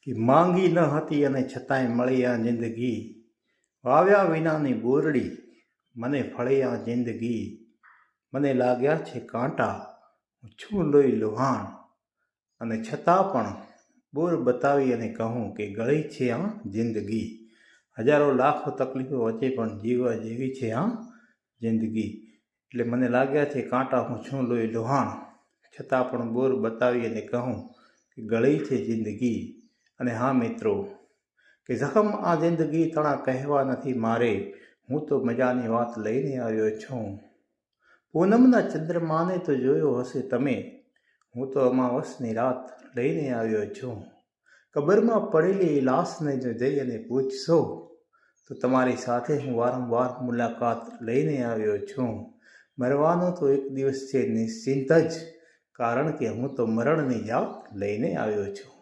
કે માંગી ન હતી અને છતાંય મળી આ જિંદગી, વાવ્યા વિનાની બોરડી મને ફળી આ જિંદગી, મને લાગ્યા છે કાંટા હું છું લોહી લોહાણ, અને છતાં પણ બોર બતાવી અને કહું કે ગળી છે આ જિંદગી, હજારો લાખો તકલીફો વચ્ચે પણ જીવવા જેવી છે આ જિંદગી. એટલે મને લાગ્યા છે કાંટા હું છું લોહી લોહાણ, છતાં પણ બોર બતાવી અને કહું કે ગળી છે જિંદગી. અને હા મિત્રો, કે જખમ આ જિંદગી તણા કહેવા નથી મારે, હું તો મજાની વાત લઈને આવ્યો છું. પૂનમના ચંદ્રમાને તો જોયો હશે તમે, હું તો અમાવસની રાત લઈને આવ્યો છું. કબરમાં પડેલી લાશને જો જઈ અને પૂછશો તો તમારી સાથે હું વારંવાર મુલાકાત લઈને આવ્યો છું. મરવાનો તો એક દિવસ છે નિશ્ચિંત જ, કારણ કે હું તો મરણની જાત લઈને આવ્યો છું.